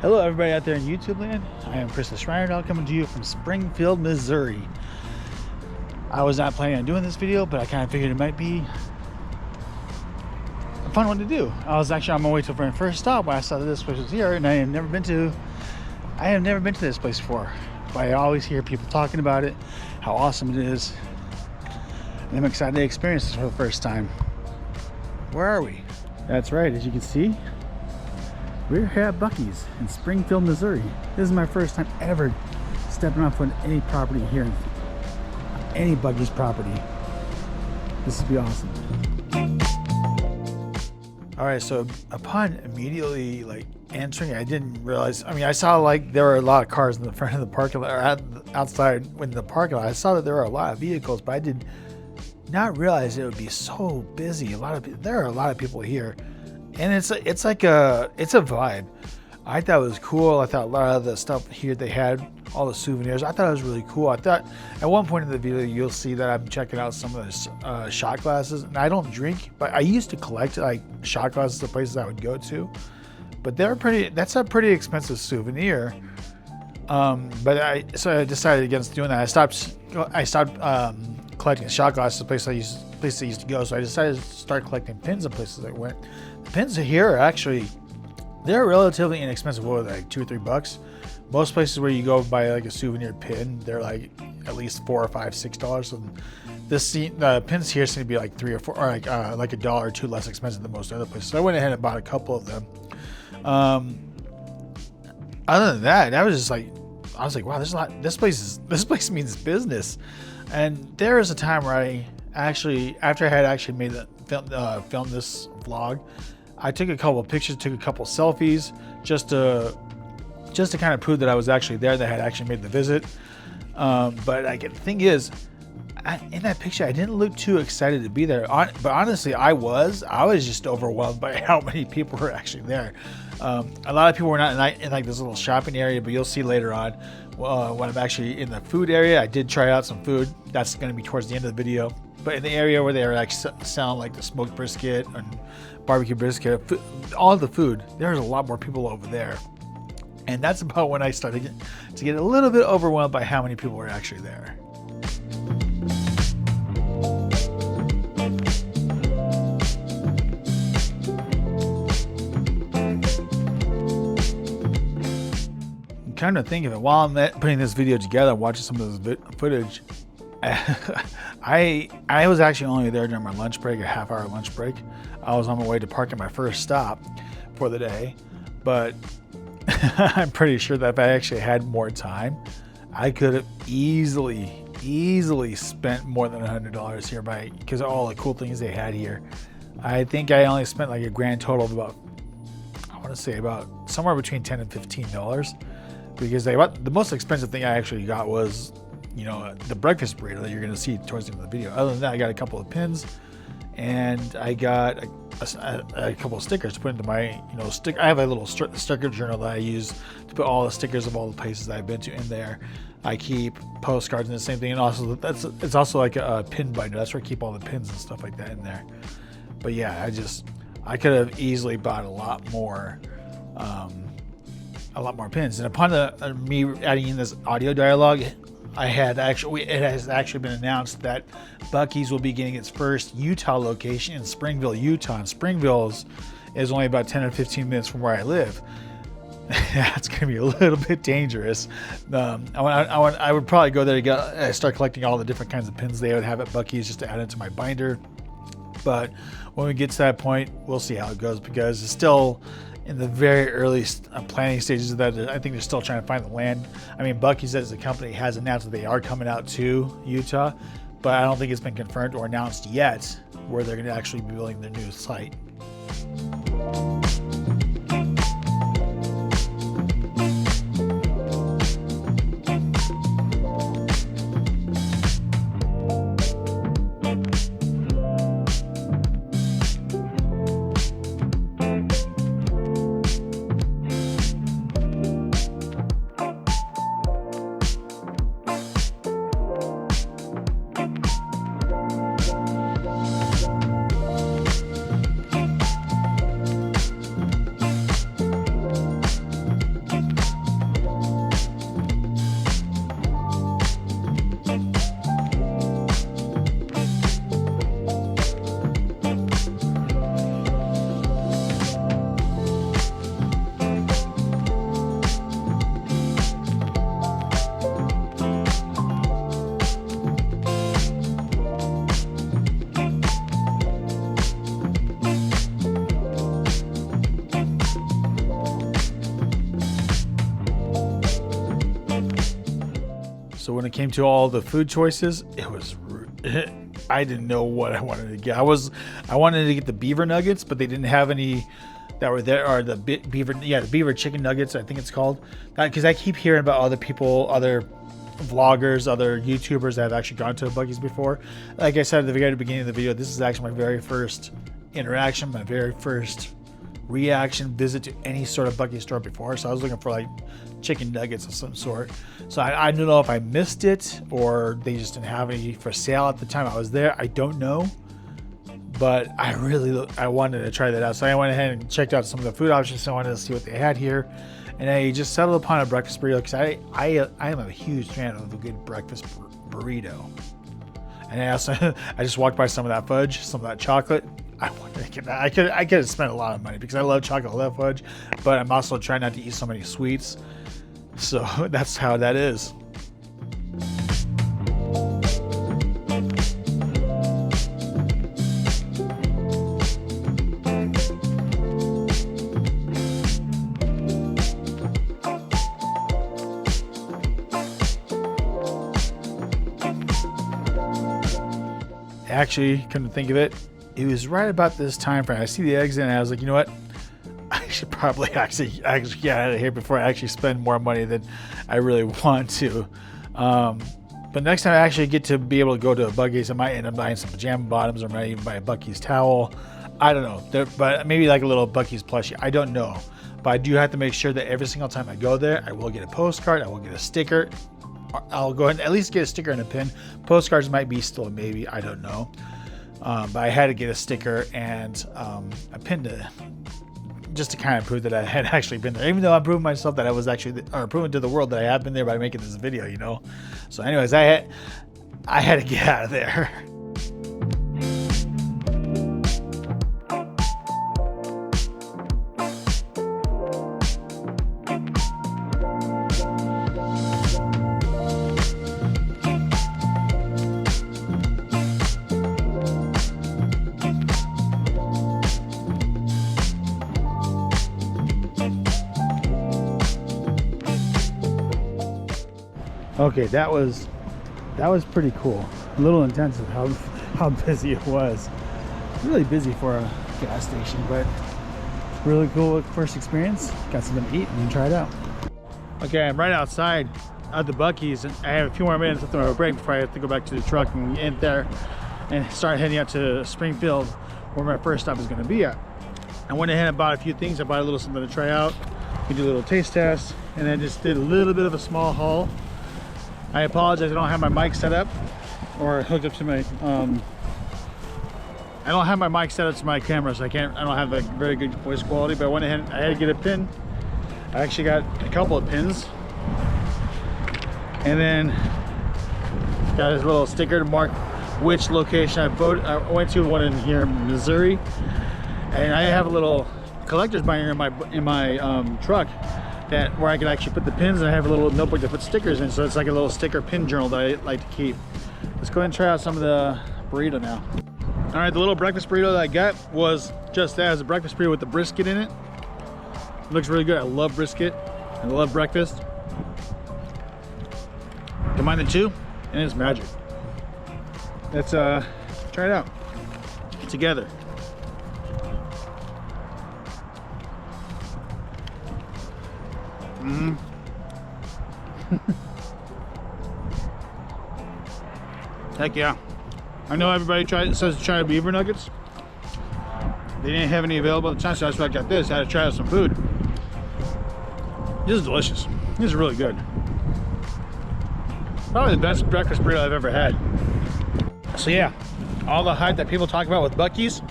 Hello everybody out there in YouTube land. I am Chris the Shriner Dog coming to you from Springfield, Missouri. I was not planning on doing this video, but I kind of figured it might be a fun one to do. I was actually on my way to my first stop when I saw that this place was here, and I have never been to this place before. But I always hear people talking about it, how awesome it is, and I'm excited to experience this for the first time. Where are we? That's right, as you can see, we're here at Buc-ee's in Springfield, Missouri. This is my first time ever stepping off on any property here, any Buc-ee's property. This would be awesome. All right, so upon immediately answering, I didn't realize. I mean, I saw there were a lot of cars in the front of the parking lot, or outside in the parking lot. I saw that there were a lot of vehicles, but I did not realize it would be so busy. There are a lot of people here. And it's a vibe. I thought it was cool. I thought a lot of the stuff here they had, all the souvenirs, I thought it was really cool. I thought at one point in the video you'll see that I'm checking out some of the shot glasses. And I don't drink, but I used to collect shot glasses at places I would go to. But that's a pretty expensive souvenir. So I decided against doing that. I stopped collecting shot glasses at places I used to go. So I decided to start collecting pins at places I went. The pins here are actually, they're relatively inexpensive. What are they, like $2 or $3? Most places where you go buy a souvenir pin, they're at least $4 or $5, $6. And the pins here seem to be $3 or $4, or like $1 or $2 less expensive than most other places. So I went ahead and bought a couple of them. Other than that, I was like, wow, there's a lot. This place means business. And there was a time where I actually, after I had actually filmed this vlog, I took a couple of pictures, took a couple selfies, just to kind of prove that I was actually there, that I had actually made the visit. But the thing is, in that picture, I didn't look too excited to be there. But honestly, I was just overwhelmed by how many people were actually there. A lot of people were not in this little shopping area, but you'll see later on when I'm actually in the food area. I did try out some food. That's going to be towards the end of the video. But in the area where they were selling the smoked brisket and barbecue brisket, all the food, there's a lot more people over there. And that's about when I started to get a little bit overwhelmed by how many people were actually there. I'm kind of thinking of it while I'm putting this video together, watching some of this footage. I was actually only there during my lunch break, a half-hour lunch break. I was on my way to park at my first stop for the day, but I'm pretty sure that if I actually had more time, I could have easily spent more than $100 here because of all the cool things they had here. I think I only spent a grand total of about somewhere between $10 and $15, because the most expensive thing I actually got was the breakfast burrito that you're going to see towards the end of the video. Other than that, I got a couple of pins, and I got a couple of stickers to put into my I have a little sticker journal that I use to put all the stickers of all the places that I've been to in there. I keep postcards and the same thing, and also it's also like a pin binder. That's where I keep all the pins and stuff like that in there. But yeah, I could have easily bought a lot more pins. And upon me adding in this audio dialogue, it has actually been announced that Buc-ee's will be getting its first Utah location in Springville, Utah. And Springville is only about 10 or 15 minutes from where I live. That's going to be a little bit dangerous. I would probably go there to start collecting all the different kinds of pins they would have at Buc-ee's just to add into my binder. But when we get to that point, we'll see how it goes, because it's still in the very early planning stages of that. I think they're still trying to find the land. I mean, Buc-ee's as a company has announced that they are coming out to Utah, but I don't think it's been confirmed or announced yet where they're going to actually be building their new site. So when it came to all the food choices, it was I didn't know what I wanted to get. I wanted to get the beaver nuggets, but they didn't have any that were there, or the beaver chicken nuggets, I think it's called. Because I keep hearing about other people, other vloggers, other YouTubers that have actually gone to a Buc-ee's before. Like I said at the very beginning of the video, this is actually my very first interaction, my very first reaction visit to any sort of Buc-ee store before. So I was looking for like chicken nuggets of some sort. So I don't know if I missed it or they just didn't have any for sale at the time I was there. I don't know, but I wanted to try that out. So I went ahead and checked out some of the food options. So I wanted to see what they had here, and I just settled upon a breakfast burrito because I am a huge fan of a good breakfast burrito. And I just walked by some of that fudge, some of that chocolate. I wanted to get that. I could have spent a lot of money because I love chocolate, I love fudge, but I'm also trying not to eat so many sweets. So that's how that is. Actually, couldn't think of it. It was right about this time frame. I see the exit and I was like, you know what? I should probably actually get out of here before I actually spend more money than I really want to. But next time I actually get to be able to go to a Buc-ee's, I might end up buying some pajama bottoms, or might even buy a Buc-ee's towel. I don't know. But maybe like a little Buc-ee's plushie. I don't know. But I do have to make sure that every single time I go there, I will get a postcard. I will get a sticker. I'll go ahead and at least get a sticker and a pin. Postcards might be still a maybe. I don't know. But I had to get a sticker and a pin just to kind of prove that I had actually been there, even though I'm proving myself that I was actually, or proving to the world that I have been there by making this video, you know. So anyways, I had to get out of there. Okay, that was pretty cool. A little intensive how busy it was. Really busy for a gas station, but really cool first experience. Got something to eat and try it out. Okay, I'm right outside at the Buc-ee's, and I have a few more minutes after my break before I have to go back to the truck and get there and start heading out to Springfield, where my first stop is going to be at. I went ahead and bought a few things. I bought a little something to try out. We did a little taste test, and then just did a little bit of a small haul. I apologize, I don't have my mic set up or hooked up to my I don't have my mic set up to my camera, so I don't have a very good voice quality, but I went ahead, I had to get a pin. I actually got a couple of pins, and then got this little sticker to mark which location I went to, one in here in Missouri. And I have a little collector's binder in my truck where I can actually put the pins, and I have a little notebook to put stickers in, so it's like a little sticker pin journal that I like to keep. Let's go ahead and try out some of the burrito now. All right, the little breakfast burrito that I got was just that, as a breakfast burrito with the brisket in it. It looks really good. I love brisket. I love breakfast. Combine the two, and it's magic. Let's try it out together. Heck yeah. I know everybody says to try beaver nuggets. They didn't have any available at the time, so that's why I got this. I had to try out some food. This is delicious. This is really good. Probably the best breakfast burrito I've ever had. So yeah, all the hype that people talk about with Buc-ee's,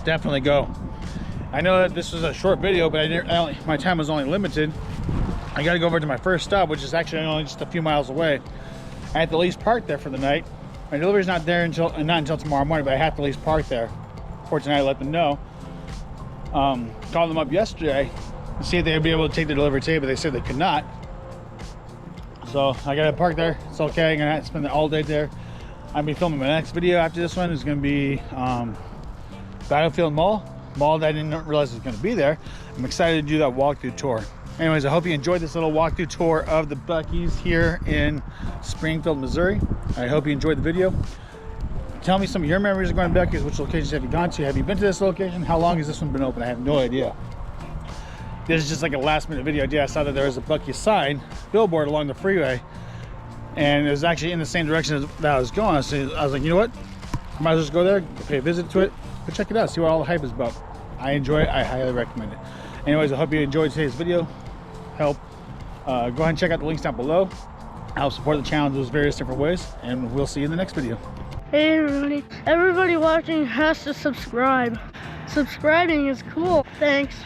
definitely go. I know that this was a short video, but my time was only limited. I got to go over to my first stop, which is actually only just a few miles away. I had to at least park there for the night. My delivery's not until tomorrow morning, but I have to at least park there for tonight. Let them know. Called them up yesterday to see if they'd be able to take the delivery today, but they said they could not. So I got to park there. It's okay. I'm gonna have to spend all day there. I'll be filming my next video after this one. Is going to be Battlefield Mall that I didn't realize was going to be there. I'm excited to do that walkthrough tour. Anyways, I hope you enjoyed this little walkthrough tour of the Buc-ee's here in Springfield, Missouri. I hope you enjoyed the video. Tell me some of your memories of going to Buc-ee's. Which locations have you gone to? Have you been to this location? How long has this one been open? I have no idea. This is just like a last minute video idea. I saw that there was a Buc-ee sign, billboard along the freeway, and it was actually in the same direction that I was going. So I was like, you know what? I might as well just go there, pay a visit to it, go check it out, see what all the hype is about. I enjoy it. I highly recommend it. Anyways, I hope you enjoyed today's video. Go ahead and check out the links down below. Help support the channel in those various different ways, and we'll see you in the next video. Hey everybody. Everybody watching has to subscribe. Subscribing is cool. Thanks.